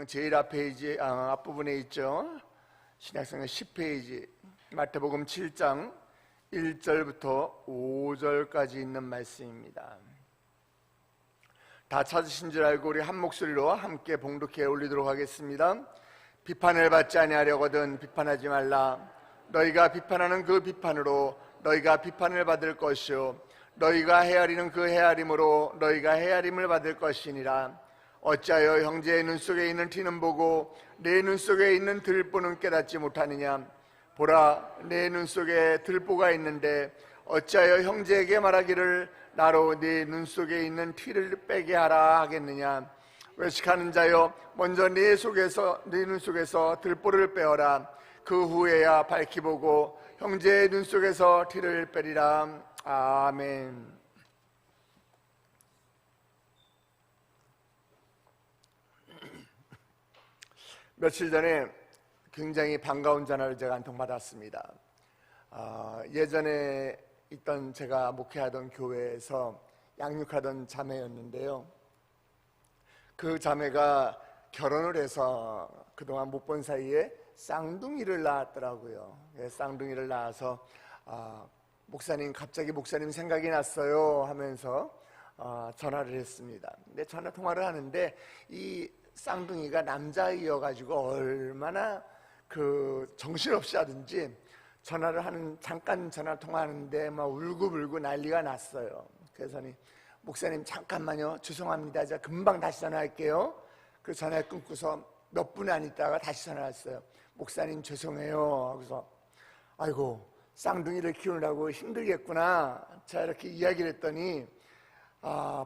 신약성경 제일 앞부분에 있죠. 신약성경 10페이지 마태복음 7장 1절부터 5절까지 있는 말씀입니다. 다 찾으신 줄 알고 우리 한 목소리로 함께 봉독해 올리도록 하겠습니다. 비판을 받지 아니하려거든 비판하지 말라. 너희가 비판하는 그 비판으로 너희가 비판을 받을 것이요 너희가 헤아리는 그 헤아림으로 너희가 헤아림을 받을 것이니라. 어찌하여 형제의 눈 속에 있는 티는 보고 내 눈 속에 있는 들보는 깨닫지 못하느냐. 보라, 내 눈 속에 들보가 있는데 어찌하여 형제에게 말하기를 나로 네 눈 속에 있는 티를 빼게 하라 하겠느냐. 외식하는 자여, 먼저 네 눈 속에서 들보를 빼어라. 그 후에야 밝히 보고 형제의 눈 속에서 티를 빼리라. 아멘. 며칠 전에 굉장히 반가운 전화를 제가 한 통 받았습니다. 예전에 있던 제가 목회하던 교회에서 양육하던 자매였는데요. 그 자매가 결혼을 해서 그동안 못 본 사이에 쌍둥이를 낳았더라고요. 쌍둥이를 낳아서 목사님, 갑자기 목사님 생각이 났어요 하면서 전화를 했습니다. 근데 전화 통화를 하는데 이 쌍둥이가 남자이어가지고 얼마나 정신없이 하든지 잠깐 전화 통화하는데 막 울고불고 난리가 났어요. 그래서 목사님 잠깐만요, 죄송합니다, 제가 금방 다시 전화할게요. 그 전화를 끊고서 몇 분 안 있다가 다시 전화했어요. 목사님 죄송해요. 그래서 아이고 쌍둥이를 키우느라고 힘들겠구나. 제가 이렇게 이야기를 했더니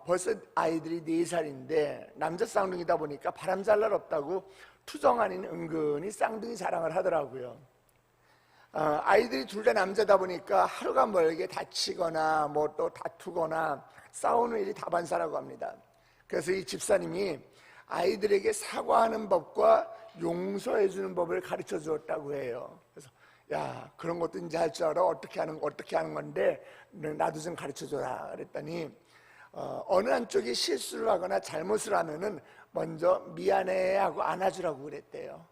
벌써 아이들이 4살인데 남자 쌍둥이다 보니까 바람 잘 날 없다고 투정 아닌 은근히 쌍둥이 자랑을 하더라고요. 아이들이 둘 다 남자다 보니까 하루가 멀게 다치거나 뭐 또 다투거나 싸우는 일이 다반사라고 합니다. 그래서 이 집사님이 아이들에게 사과하는 법과 용서해주는 법을 가르쳐 주었다고 해요. 그래서 야, 그런 것도 이제 할 줄 알아? 어떻게 하는 건데 나도 좀 가르쳐 줘라 그랬더니 어느 한쪽이 실수를 하거나 잘못을 하면은 먼저 미안해 하고 안아주라고 그랬대요.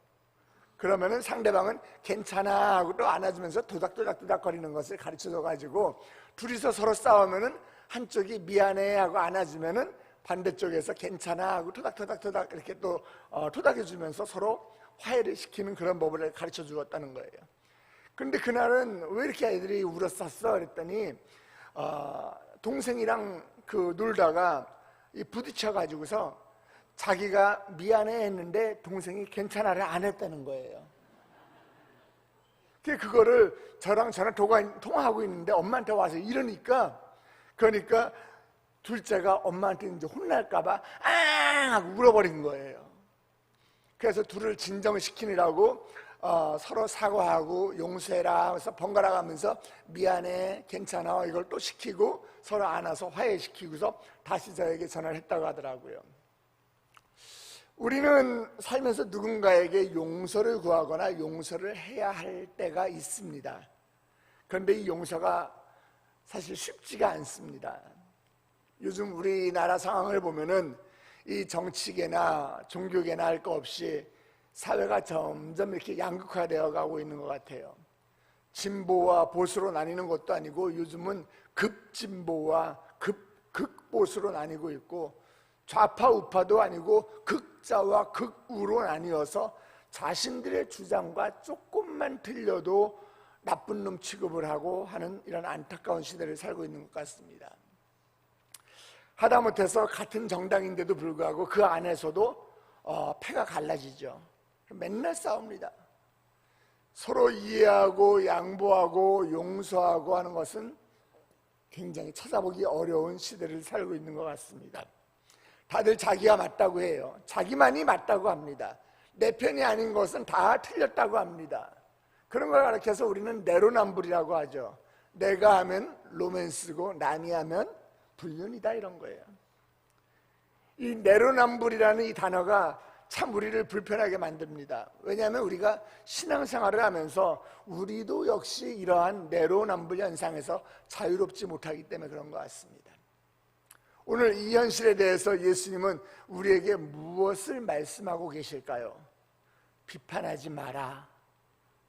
그러면은 상대방은 괜찮아 하고 또 안아주면서 도닥도닥 거리는 것을 가르쳐 줘가지고 둘이서 서로 싸우면은 한쪽이 미안해 하고 안아주면은 반대쪽에서 괜찮아 하고 토닥토닥 이렇게 또 토닥여주면서 서로 화해를 시키는 그런 법을 가르쳐 주었다는 거예요. 근데 그날은 왜 이렇게 아이들이 울었었어? 그랬더니 동생이랑 놀다가 부딪혀가지고서 자기가 미안해 했는데 동생이 괜찮아를 안 했다는 거예요. 그거를 저랑 전화 통화하고 있는데 엄마한테 와서 이러니까, 그러니까 둘째가 엄마한테 이제 혼날까봐 앙 하고 울어버린 거예요. 그래서 둘을 진정시키느라고 서로 사과하고 용서해라 해서 번갈아 가면서 미안해, 괜찮아 이걸 또 시키고 서로 안아서 화해시키고서 다시 저에게 전화를 했다고 하더라고요. 우리는 살면서 누군가에게 용서를 구하거나 용서를 해야 할 때가 있습니다. 그런데 이 용서가 사실 쉽지가 않습니다. 요즘 우리나라 상황을 보면은 이 정치계나 종교계나 할 거 없이 사회가 점점 이렇게 양극화되어 가고 있는 것 같아요. 진보와 보수로 나뉘는 것도 아니고 요즘은 극진보와 극보수로 나뉘고 있고 좌파 우파도 아니고 극자와 극우로 나뉘어서 자신들의 주장과 조금만 틀려도 나쁜 놈 취급을 하고 하는 이런 안타까운 시대를 살고 있는 것 같습니다. 하다못해서 같은 정당인데도 불구하고 그 안에서도 패가 갈라지죠. 맨날 싸웁니다. 서로 이해하고 양보하고 용서하고 하는 것은 굉장히 찾아보기 어려운 시대를 살고 있는 것 같습니다. 다들 자기가 맞다고 해요. 자기만이 맞다고 합니다. 내 편이 아닌 것은 다 틀렸다고 합니다. 그런 걸 가르쳐서 우리는 내로남불이라고 하죠. 내가 하면 로맨스고 남이 하면 불륜이다 이런 거예요. 이 내로남불이라는 이 단어가 참 우리를 불편하게 만듭니다. 왜냐하면 우리가 신앙생활을 하면서 우리도 역시 이러한 내로남불 현상에서 자유롭지 못하기 때문에 그런 것 같습니다. 오늘 이 현실에 대해서 예수님은 우리에게 무엇을 말씀하고 계실까요? 비판하지 마라,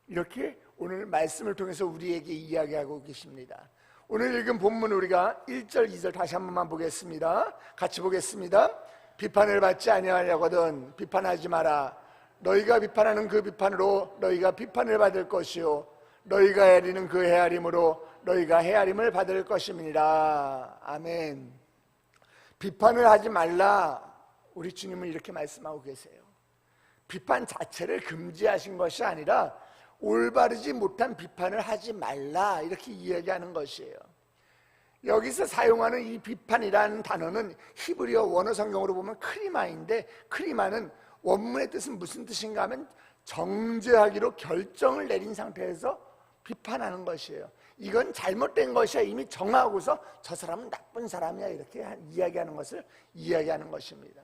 이렇게 오늘 말씀을 통해서 우리에게 이야기하고 계십니다. 오늘 읽은 본문 우리가 1절 2절 다시 한 번만 보겠습니다. 같이 보겠습니다. 비판을 받지 아니하려거든 비판하지 마라. 너희가 비판하는 그 비판으로 너희가 비판을 받을 것이요 너희가 헤아리는 그 헤아림으로 너희가 헤아림을 받을 것임이니라. 아멘. 비판을 하지 말라, 우리 주님은 이렇게 말씀하고 계세요. 비판 자체를 금지하신 것이 아니라 올바르지 못한 비판을 하지 말라, 이렇게 이야기하는 것이에요. 여기서 사용하는 이 비판이라는 단어는 히브리어 원어 성경으로 보면 크리마인데, 크리마는 원문의 뜻은 무슨 뜻인가 하면 정죄하기로 결정을 내린 상태에서 비판하는 것이에요. 이건 잘못된 것이야 이미 정하고서 저 사람은 나쁜 사람이야 이렇게 이야기하는 것을 이야기하는 것입니다.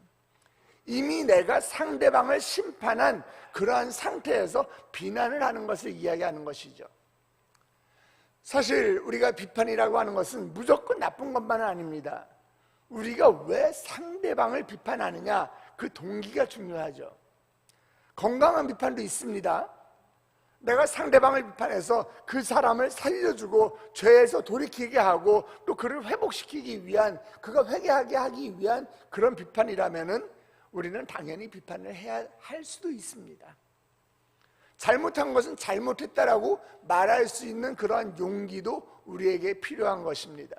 이미 내가 상대방을 심판한 그러한 상태에서 비난을 하는 것을 이야기하는 것이죠. 사실 우리가 비판이라고 하는 것은 무조건 나쁜 것만은 아닙니다. 우리가 왜 상대방을 비판하느냐, 그 동기가 중요하죠. 건강한 비판도 있습니다. 내가 상대방을 비판해서 그 사람을 살려주고 죄에서 돌이키게 하고 또 그를 회복시키기 위한, 그가 회개하게 하기 위한 그런 비판이라면은 우리는 당연히 비판을 해야 할 수도 있습니다. 잘못한 것은 잘못했다라고 말할 수 있는 그러한 용기도 우리에게 필요한 것입니다.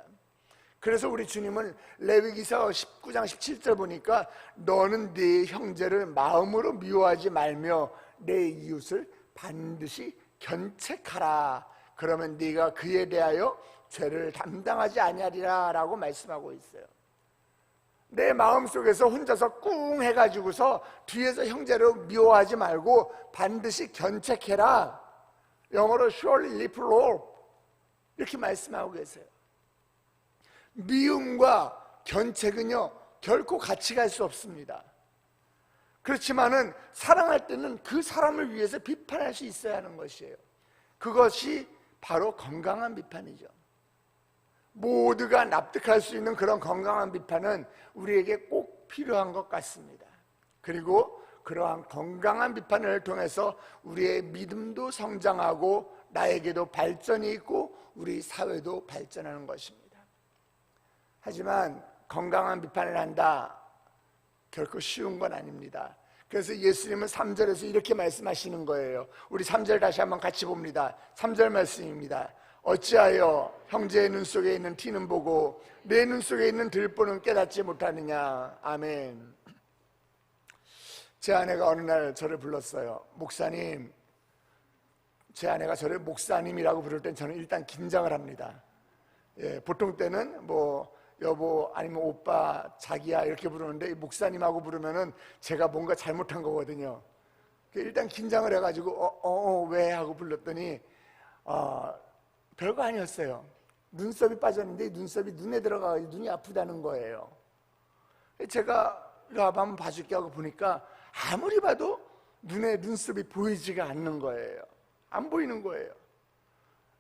그래서 우리 주님은 레위기서 19장 17절 보니까 너는 네 형제를 마음으로 미워하지 말며 내 이웃을 반드시 견책하라. 그러면 네가 그에 대하여 죄를 담당하지 아니하리라 라고 말씀하고 있어요. 내 마음속에서 혼자서 꿍 해가지고서 뒤에서 형제를 미워하지 말고 반드시 견책해라. 영어로 surely reprove 이렇게 말씀하고 계세요. 미움과 견책은요 결코 같이 갈 수 없습니다. 그렇지만은 사랑할 때는 그 사람을 위해서 비판할 수 있어야 하는 것이에요. 그것이 바로 건강한 비판이죠. 모두가 납득할 수 있는 그런 건강한 비판은 우리에게 꼭 필요한 것 같습니다. 그리고 그러한 건강한 비판을 통해서 우리의 믿음도 성장하고 나에게도 발전이 있고 우리 사회도 발전하는 것입니다. 하지만 건강한 비판을 한다, 결코 쉬운 건 아닙니다. 그래서 예수님은 3절에서 이렇게 말씀하시는 거예요. 우리 3절 다시 한번 같이 봅니다. 3절 말씀입니다. 어찌하여 형제의 눈 속에 있는 티는 보고 내 눈 속에 있는 들보는 깨닫지 못하느냐. 아멘. 제 아내가 어느 날 저를 불렀어요. 목사님. 제 아내가 저를 목사님이라고 부를 땐 저는 일단 긴장을 합니다. 예, 보통 때는 뭐 여보 아니면 오빠 자기야 이렇게 부르는데 목사님하고 부르면은 제가 뭔가 잘못한 거거든요. 일단 긴장을 해가지고 왜 하고 불렀더니 별거 아니었어요. 눈썹이 빠졌는데 눈썹이 눈에 들어가서 눈이 아프다는 거예요. 제가 이리 와봐 한번 봐줄게 하고 보니까 아무리 봐도 눈에 눈썹이 보이지가 않는 거예요. 안 보이는 거예요.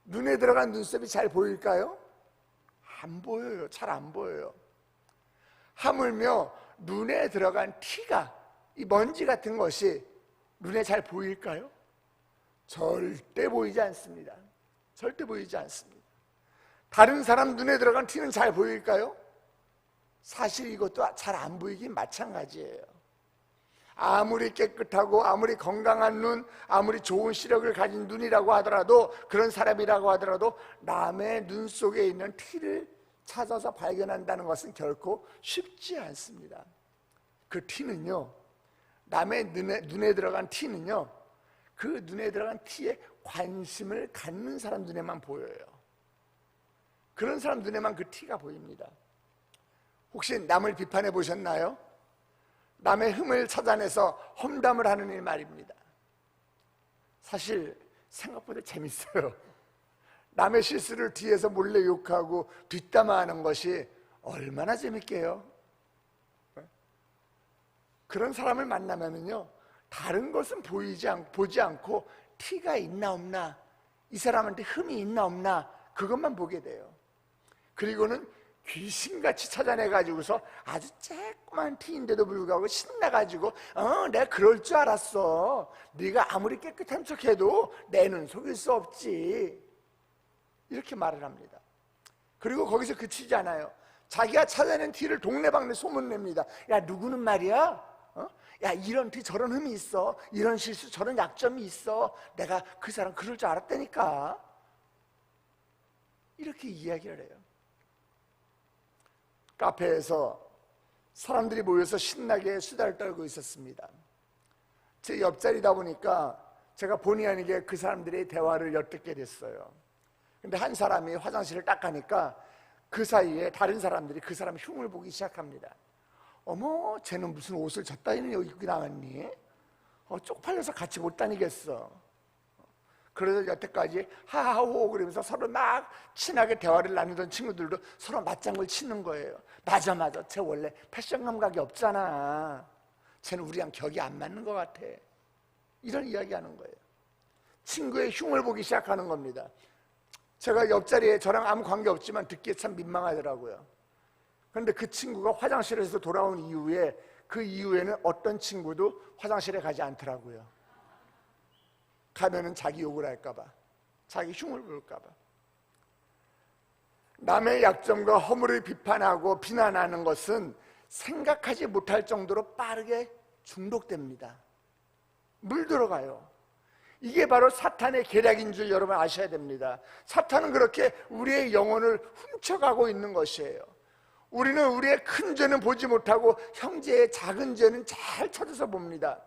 눈에 들어간 눈썹이 잘 보일까요? 안 보여요. 잘 안 보여요. 하물며 눈에 들어간 티가, 이 먼지 같은 것이 눈에 잘 보일까요? 절대 보이지 않습니다. 절대 보이지 않습니다. 다른 사람 눈에 들어간 티는 잘 보일까요? 사실 이것도 잘 안 보이긴 마찬가지예요. 아무리 깨끗하고 아무리 건강한 눈, 아무리 좋은 시력을 가진 눈이라고 하더라도, 그런 사람이라고 하더라도 남의 눈 속에 있는 티를 찾아서 발견한다는 것은 결코 쉽지 않습니다. 그 티는요, 남의 눈에 들어간 티는요, 그 눈에 들어간 티에 관심을 갖는 사람 눈에만 보여요. 그런 사람 눈에만 그 티가 보입니다. 혹시 남을 비판해 보셨나요? 남의 흠을 찾아내서 험담을 하는 일 말입니다. 사실 생각보다 재밌어요. 남의 실수를 뒤에서 몰래 욕하고 뒷담화하는 것이 얼마나 재밌게요. 그런 사람을 만나면은요, 다른 것은 보지 않고 티가 있나 없나, 이 사람한테 흠이 있나 없나, 그것만 보게 돼요. 그리고는 귀신같이 찾아내가지고서 아주 쬐끄만 티인데도 불구하고 신나가지고 내가 그럴 줄 알았어. 네가 아무리 깨끗한 척해도 내 눈 속일 수 없지. 이렇게 말을 합니다. 그리고 거기서 그치지 않아요. 자기가 찾아낸 티를 동네방네 소문냅니다. 야, 누구는 말이야, 야, 이런 티 저런 흠이 있어, 이런 실수 저런 약점이 있어, 내가 그 사람 그럴 줄 알았다니까. 이렇게 이야기를 해요. 카페에서 사람들이 모여서 신나게 수다를 떨고 있었습니다. 제 옆자리다 보니까 제가 본의 아니게 그 사람들의 대화를 엿듣게 됐어요. 근데 한 사람이 화장실을 딱 가니까 그 사이에 다른 사람들이 그 사람 흉을 보기 시작합니다. 어머, 쟤는 무슨 옷을 저따위는 여기 입고 나왔니? 쪽팔려서 같이 못 다니겠어. 그래서 여태까지 하하호 그러면서 서로 막 친하게 대화를 나누던 친구들도 서로 맞장구를 치는 거예요. 맞아, 쟤 원래 패션 감각이 없잖아. 쟤는 우리랑 격이 안 맞는 것 같아. 이런 이야기하는 거예요. 친구의 흉을 보기 시작하는 겁니다. 제가 옆자리에 저랑 아무 관계없지만 듣기에 참 민망하더라고요. 그런데 그 친구가 화장실에서 돌아온 이후에 그 이후에는 어떤 친구도 화장실에 가지 않더라고요. 가면은 자기 욕을 할까봐, 자기 흉을 볼까봐. 남의 약점과 허물을 비판하고 비난하는 것은 생각하지 못할 정도로 빠르게 중독됩니다. 물들어가요. 이게 바로 사탄의 계략인 줄 여러분 아셔야 됩니다. 사탄은 그렇게 우리의 영혼을 훔쳐가고 있는 것이에요. 우리는 우리의 큰 죄는 보지 못하고 형제의 작은 죄는 잘 찾아서 봅니다.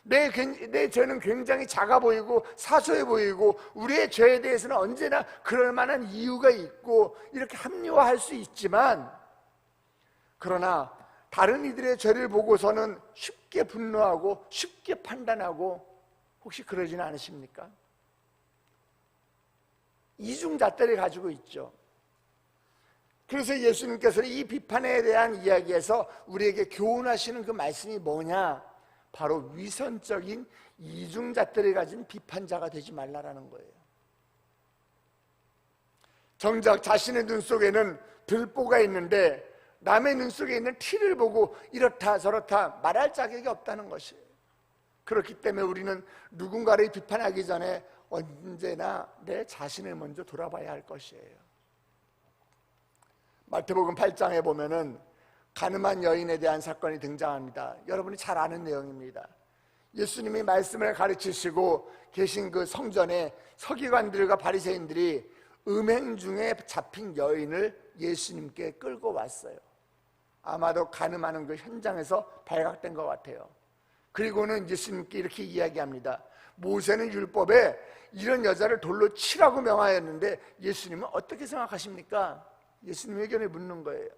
내 죄는 굉장히 작아 보이고 사소해 보이고 우리의 죄에 대해서는 언제나 그럴 만한 이유가 있고 이렇게 합리화할 수 있지만, 그러나 다른 이들의 죄를 보고서는 쉽게 분노하고 쉽게 판단하고, 혹시 그러지는 않으십니까? 이중잣대를 가지고 있죠. 그래서 예수님께서는 이 비판에 대한 이야기에서 우리에게 교훈하시는 그 말씀이 뭐냐? 바로 위선적인 이중잣대를 가진 비판자가 되지 말라라는 거예요. 정작 자신의 눈 속에는 들보가 있는데 남의 눈 속에 있는 티를 보고 이렇다 저렇다 말할 자격이 없다는 것이에요. 그렇기 때문에 우리는 누군가를 비판하기 전에 언제나 내 자신을 먼저 돌아봐야 할 것이에요. 마태복음 8장에 보면은 가늠한 여인에 대한 사건이 등장합니다. 여러분이 잘 아는 내용입니다. 예수님이 말씀을 가르치시고 계신 그 성전에 서기관들과 바리새인들이 음행 중에 잡힌 여인을 예수님께 끌고 왔어요. 아마도 가늠하는 그 현장에서 발각된 것 같아요. 그리고는 예수님께 이렇게 이야기합니다. 모세는 율법에 이런 여자를 돌로 치라고 명하였는데 예수님은 어떻게 생각하십니까? 예수님 의견을 묻는 거예요.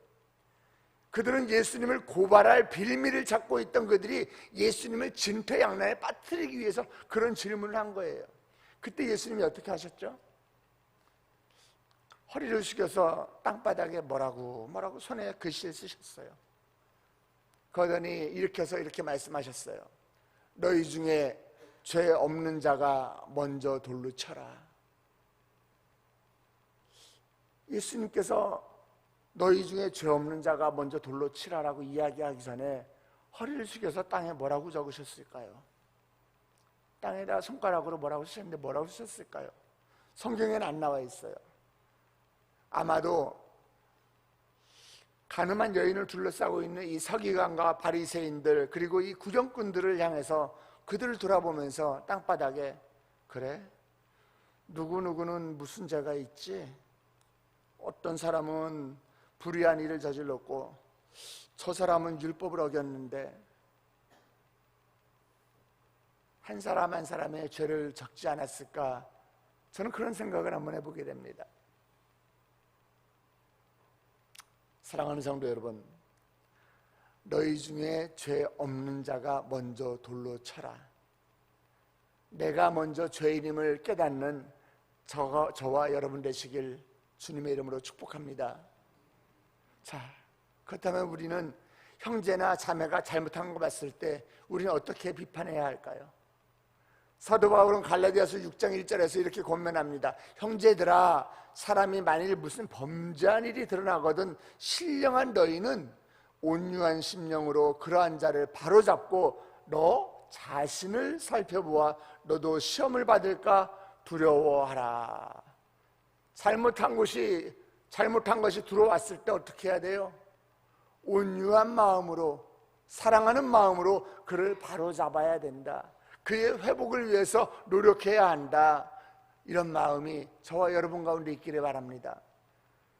그들은 예수님을 고발할 빌미를 찾고 있던 그들이 예수님을 진퇴양난에 빠뜨리기 위해서 그런 질문을 한 거예요. 그때 예수님이 어떻게 하셨죠? 허리를 숙여서 땅바닥에 뭐라고 손에 글씨를 쓰셨어요. 그러더니 일으켜서 이렇게 말씀하셨어요. 너희 중에 죄 없는 자가 먼저 돌로 쳐라. 예수님께서 너희 중에 죄 없는 자가 먼저 돌로 치라라고 이야기하기 전에 허리를 숙여서 땅에 뭐라고 적으셨을까요? 땅에다 손가락으로 뭐라고 쓰셨는데 뭐라고 쓰셨을까요? 성경에는 안 나와 있어요. 아마도 가늠한 여인을 둘러싸고 있는 이 서기관과 바리새인들 그리고 이 구경꾼들을 향해서 그들을 돌아보면서 땅바닥에, 그래? 누구누구는 무슨 죄가 있지? 어떤 사람은 불의한 일을 저질렀고 저 사람은 율법을 어겼는데 한 사람 한 사람의 죄를 적지 않았을까? 저는 그런 생각을 한번 해보게 됩니다. 사랑하는 성도 여러분, 너희 중에 죄 없는 자가 먼저 돌로 쳐라. 내가 먼저 죄인임을 깨닫는 저와 여러분 되시길 주님의 이름으로 축복합니다. 자, 그렇다면 우리는 형제나 자매가 잘못한 거 봤을 때 우리는 어떻게 비판해야 할까요? 사도 바울은 갈라디아서 6장 1절에서 이렇게 권면합니다. 형제들아, 사람이 만일 무슨 범죄한 일이 드러나거든 신령한 너희는 온유한 심령으로 그러한 자를 바로잡고 너 자신을 살펴보아 너도 시험을 받을까 두려워하라. 잘못한 것이 들어왔을 때 어떻게 해야 돼요? 온유한 마음으로, 사랑하는 마음으로 그를 바로잡아야 된다. 그의 회복을 위해서 노력해야 한다. 이런 마음이 저와 여러분 가운데 있기를 바랍니다.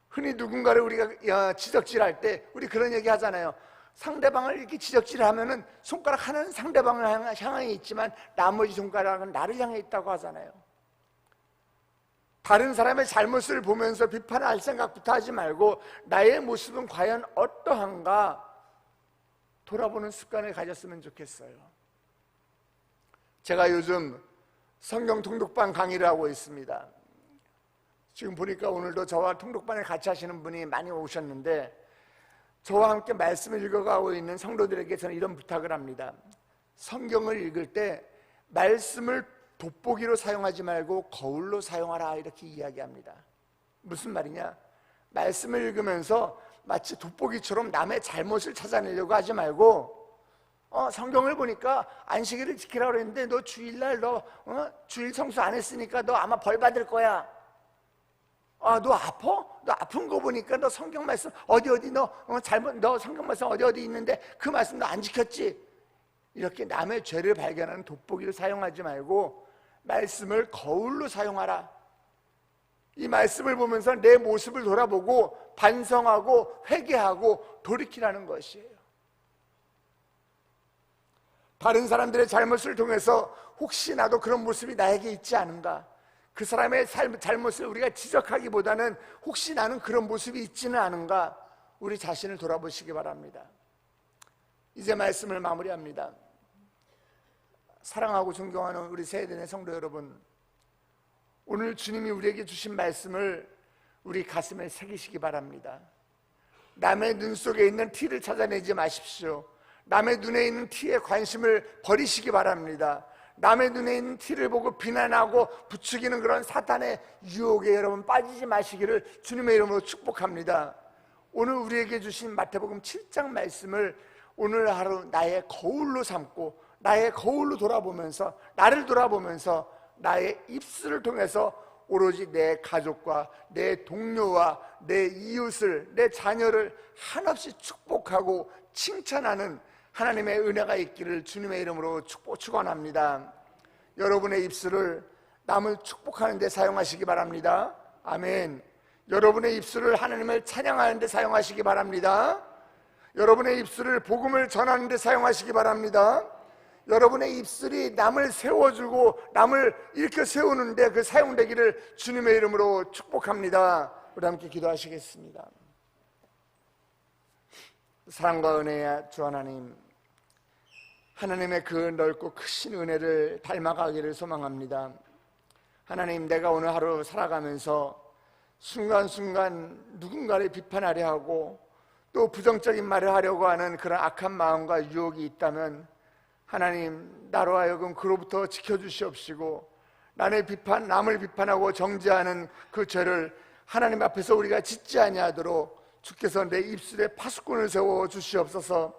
흔히 누군가를 우리가 지적질할 때 우리 그런 얘기 하잖아요. 상대방을 이렇게 지적질하면은 손가락 하나는 상대방을 향해 있지만 나머지 손가락은 나를 향해 있다고 하잖아요. 다른 사람의 잘못을 보면서 비판할 생각부터 하지 말고 나의 모습은 과연 어떠한가 돌아보는 습관을 가졌으면 좋겠어요. 제가 요즘 성경 통독반 강의를 하고 있습니다. 지금 보니까 오늘도 저와 통독반을 같이 하시는 분이 많이 오셨는데, 저와 함께 말씀을 읽어가고 있는 성도들에게 저는 이런 부탁을 합니다. 성경을 읽을 때 말씀을 돋보기로 사용하지 말고 거울로 사용하라, 이렇게 이야기합니다. 무슨 말이냐? 말씀을 읽으면서 마치 돋보기처럼 남의 잘못을 찾아내려고 하지 말고, 성경을 보니까 안식일을 지키라고 그랬는데 너 주일날 주일 성수 안 했으니까 너 아마 벌 받을 거야. 너 아파? 너 아픈 거 보니까 너 성경 말씀 어디 너 성경 말씀 어디 있는데 그 말씀 너 안 지켰지? 이렇게 남의 죄를 발견하는 돋보기를 사용하지 말고 말씀을 거울로 사용하라. 이 말씀을 보면서 내 모습을 돌아보고 반성하고 회개하고 돌이키라는 것이에요. 다른 사람들의 잘못을 통해서 혹시 나도 그런 모습이 나에게 있지 않은가, 그 사람의 잘못을 우리가 지적하기보다는 혹시 나는 그런 모습이 있지는 않은가, 우리 자신을 돌아보시기 바랍니다. 이제 말씀을 마무리합니다. 사랑하고 존경하는 우리 세대의 성도 여러분, 오늘 주님이 우리에게 주신 말씀을 우리 가슴에 새기시기 바랍니다. 남의 눈 속에 있는 티를 찾아내지 마십시오. 남의 눈에 있는 티에 관심을 버리시기 바랍니다. 남의 눈에 있는 티를 보고 비난하고 부추기는 그런 사탄의 유혹에 여러분 빠지지 마시기를 주님의 이름으로 축복합니다. 오늘 우리에게 주신 마태복음 7장 말씀을 오늘 하루 나의 거울로 삼고 나의 거울로 돌아보면서, 나를 돌아보면서 나의 입술을 통해서 오로지 내 가족과 내 동료와 내 이웃을, 내 자녀를 한없이 축복하고 칭찬하는 하나님의 은혜가 있기를 주님의 이름으로 축원합니다. 여러분의 입술을 남을 축복하는 데 사용하시기 바랍니다. 아멘. 여러분의 입술을 하나님을 찬양하는 데 사용하시기 바랍니다. 여러분의 입술을 복음을 전하는 데 사용하시기 바랍니다. 여러분의 입술이 남을 세워주고 남을 일으켜 세우는데 그 사용되기를 주님의 이름으로 축복합니다. 우리 함께 기도하시겠습니다. 사랑과 은혜의 주 하나님, 하나님의 그 넓고 크신 은혜를 닮아가기를 소망합니다. 하나님, 내가 오늘 하루 살아가면서 순간순간 누군가를 비판하려 하고 또 부정적인 말을 하려고 하는 그런 악한 마음과 유혹이 있다면 하나님, 나로 하여금 그로부터 지켜주시옵시고 남을 비판하고 정죄하는 그 죄를 하나님 앞에서 우리가 짓지 아니하도록 주께서 내 입술에 파수꾼을 세워 주시옵소서.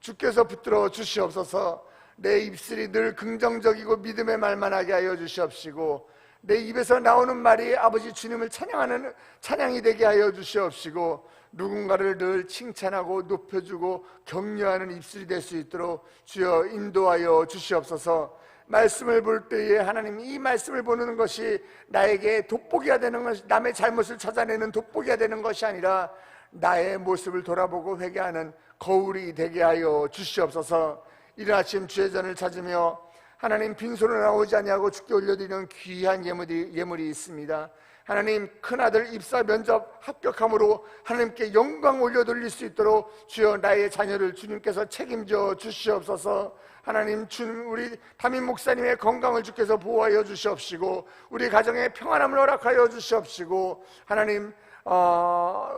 주께서 붙들어 주시옵소서. 내 입술이 늘 긍정적이고 믿음의 말만 하게 하여 주시옵시고 내 입에서 나오는 말이 아버지 주님을 찬양하는 찬양이 되게 하여 주시옵시고 누군가를 늘 칭찬하고 높여주고 격려하는 입술이 될 수 있도록 주여 인도하여 주시옵소서. 말씀을 볼 때에 하나님, 이 말씀을 보는 것이 나에게 돋보기가 되는 것이, 남의 잘못을 찾아내는 돋보기가 되는 것이 아니라 나의 모습을 돌아보고 회개하는 거울이 되게 하여 주시옵소서. 이른 아침 주의 전을 찾으며 하나님, 빈손으로 나오지 아니하고 주께 올려드리는 귀한 예물이 있습니다. 하나님, 큰아들 입사 면접 합격함으로 하나님께 영광 올려드릴 수 있도록 주여 나의 자녀를 주님께서 책임져 주시옵소서. 하나님, 우리 담임 목사님의 건강을 주께서 보호하여 주시옵시고 우리 가정의 평안함을 허락하여 주시옵시고 하나님,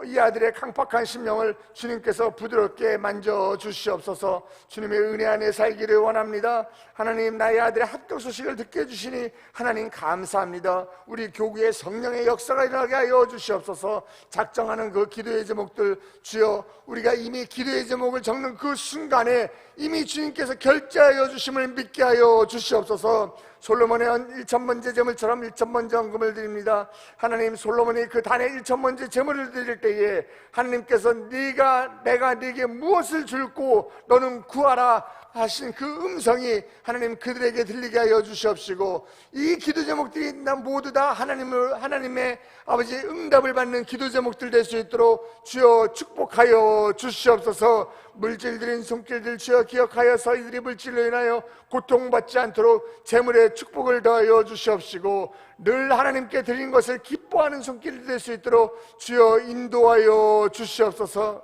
이 아들의 강팍한 심령을 주님께서 부드럽게 만져주시옵소서. 주님의 은혜 안에 살기를 원합니다. 하나님, 나의 아들의 합격 소식을 듣게 해주시니 하나님 감사합니다. 우리 교구에 성령의 역사가 일어나게 하여 주시옵소서. 작정하는 그 기도의 제목들, 주여, 우리가 이미 기도의 제목을 적는 그 순간에 이미 주님께서 결제하여 주심을 믿게 하여 주시옵소서. 솔로몬의 1,000번째 제물처럼 1,000번째 헌금을 드립니다. 하나님, 솔로몬이 그 단에 1,000번째 제물을 드릴 때에 하나님께서 내가 네게 무엇을 줄고 너는 구하라 하신 그 음성이 하나님 그들에게 들리게 하여 주시옵시고, 이 기도 제목들이 모두 다 하나님의 아버지 응답을 받는 기도 제목들 될 수 있도록 주여 축복하여 주시옵소서. 물질들인 손길들 주여 기억하여서 이들이 물질로 인하여 고통받지 않도록 재물의 축복을 더하여 주시옵시고, 늘 하나님께 드린 것을 기뻐하는 손길이 될 수 있도록 주여 인도하여 주시옵소서.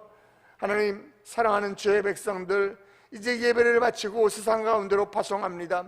하나님, 사랑하는 주의 백성들, 이제 예배를 마치고 세상 가운데로 파송합니다.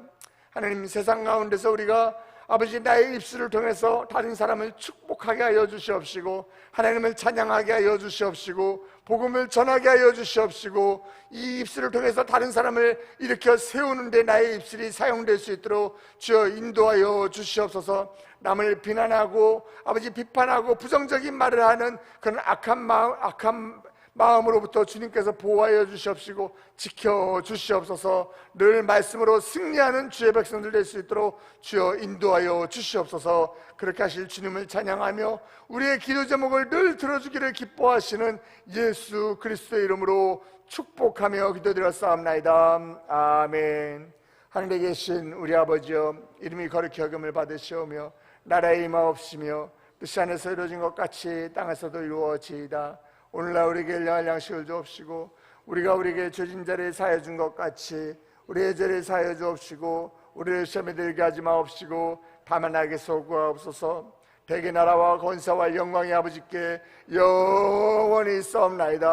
하나님, 세상 가운데서 우리가 아버지 나의 입술을 통해서 다른 사람을 축복하게 하여 주시옵시고, 하나님을 찬양하게 하여 주시옵시고, 복음을 전하게 하여 주시옵시고, 이 입술을 통해서 다른 사람을 일으켜 세우는데 나의 입술이 사용될 수 있도록 주여 인도하여 주시옵소서. 남을 비난하고 아버지 비판하고 부정적인 말을 하는 그런 악한 마음으로부터 주님께서 보호하여 주시옵시고 지켜주시옵소서. 늘 말씀으로 승리하는 주의 백성들 될 수 있도록 주여 인도하여 주시옵소서. 그렇게 하실 주님을 찬양하며 우리의 기도 제목을 늘 들어주기를 기뻐하시는 예수 그리스도의 이름으로 축복하며 기도드렸사옵나이다. 아멘. 하늘에 계신 우리 아버지여, 이름이 거룩히 여김을 받으시오며 나라의 임하옵시며 뜻이 하늘에서 이루어진 것 같이 땅에서도 이루어지이다. 오늘날 우리에게 일용할 양식을 주옵시고, 우리가 우리에게 죄진 자를 사하여 준 것 같이 우리의 죄를 사하여 주옵시고, 우리를 시험에 들게 하지 마옵시고 다만 악에서 구하옵소서. 대개 나라와 권세와 영광이 아버지께 영원히 있사옵나이다.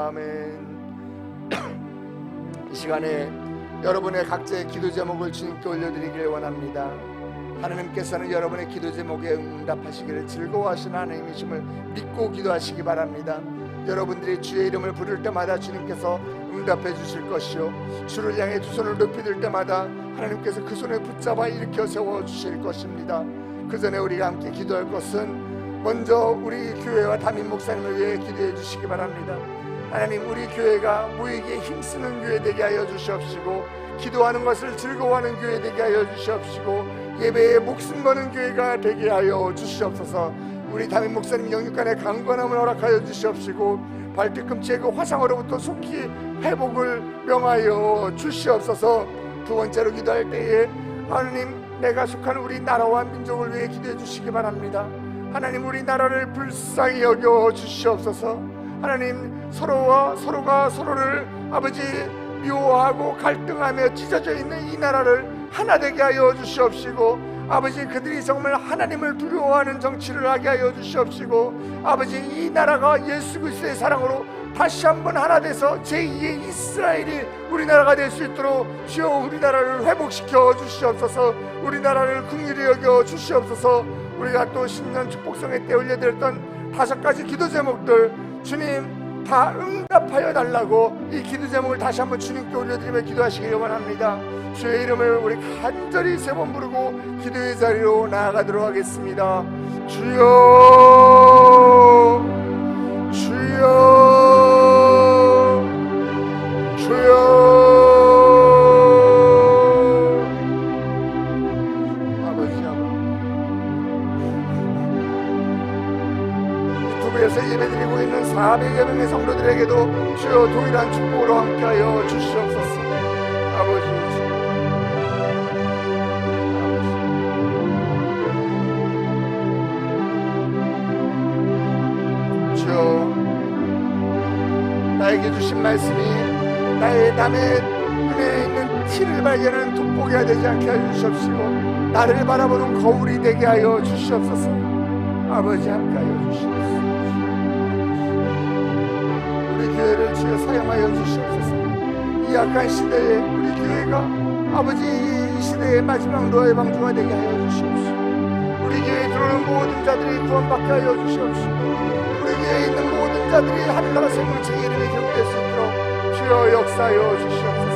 아멘. 이 시간에 여러분의 각자의 기도 제목을 주님께 올려드리길 원합니다. 하나님께서는 여러분의 기도 제목에 응답하시기를 즐거워하시는 하나님이심을 믿고 기도하시기 바랍니다. 여러분들이 주의 이름을 부를 때마다 주님께서 응답해 주실 것이요, 주를 향해 두 손을 높이 들 때마다 하나님께서 그 손을 붙잡아 일으켜 세워 주실 것입니다. 그 전에 우리가 함께 기도할 것은 먼저 우리 교회와 담임 목사님을 위해 기도해 주시기 바랍니다. 하나님, 우리 교회가 모이기에 힘쓰는 교회 되게 하여 주시옵시고, 기도하는 것을 즐거워하는 교회 되게 하여 주시옵시고, 예배에 목숨 거는 교회가 되게 하여 주시옵소서. 우리 담임 목사님 영육간의 강건함을 허락하여 주시옵시고, 발뒤꿈치의 그 화상으로부터 속히 회복을 명하여 주시옵소서. 두 번째로 기도할 때에 하나님, 내가 속한 우리 나라와 민족을 위해 기도해 주시기 바랍니다. 하나님, 우리 나라를 불쌍히 여겨 주시옵소서. 하나님, 서로가 서로를 아버지 미워하고 갈등하며 찢어져 있는 이 나라를 하나 되게 하여 주시옵시고, 아버지 그들이 정말 하나님을 두려워하는 정치를 하게 하여 주시옵시고, 아버지 이 나라가 예수 그리스도의 사랑으로 다시 한번 하나 돼서 제2의 이스라엘이 우리나라가 될 수 있도록 주여 우리나라를 회복시켜 주시옵소서. 우리나라를 긍휼히 여겨 주시옵소서. 우리가 또 신년 축복성회 때 올려드렸던 5가지 기도 제목들 주님 다 응답하여 달라고 이 기도 제목을 다시 한번 주님께 올려드리며 기도하시기를 원합니다. 주의 이름을 우리 간절히 3번 부르고 기도의 자리로 나아가도록 하겠습니다. 주여, 주여, 주여. 유튜브에서 예배드리고 있는 400여 명의 성도들에게도 주여 동일한 축복으로 함께하여 주시옵소서. 아버지, 주여, 나에게 주신 말씀이 나의 남의 눈에 있는 티를 발견하는 돋보기가 되지 않게 하여 주시옵시고, 나를 바라보는 거울이 되게 하여 주시옵소서. 아버지, 함께하여 주시옵소서. 우리 교회를 주여 사용하여 주시옵소서. 이 약한 시대에 우리 교회가 아버지 이 시대의 마지막 노예 방주가 되게 하여 주시옵소서. 우리 교회에 들어오는 오늘 모든 자들이 구원받게 하여 주시옵시고 우리 위에 있는 모든 자들이 하늘나라 생명책의 이름에 경배할 수 있도록 주여 역사하여 주시옵소서.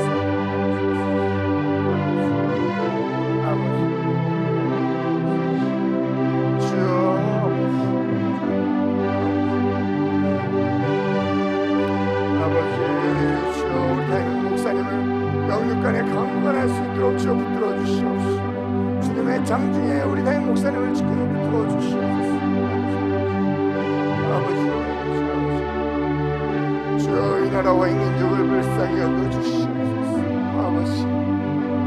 강건할 수 있도록 주여 붙들어 주시옵시고 주님의 장중에 우리 담임 목사님을 지키고 붙들어 주시옵소서. 아버지 주여 이 나라와 이 민족을 불쌍히 여겨주시옵소서. 아버지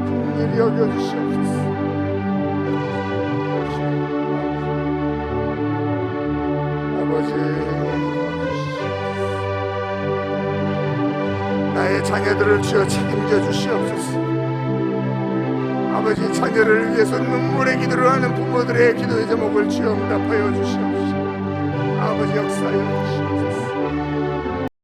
긍휼히 여겨주시옵소서. 아버지 나의 자녀들을 주여 책임져 주시옵소서. 아버지 자녀를 위해서 눈물의 기도를 하는 부모들의 기도의 제목을 주여 응답하여 주시옵소서. 아버지 역사하여 주시옵소서.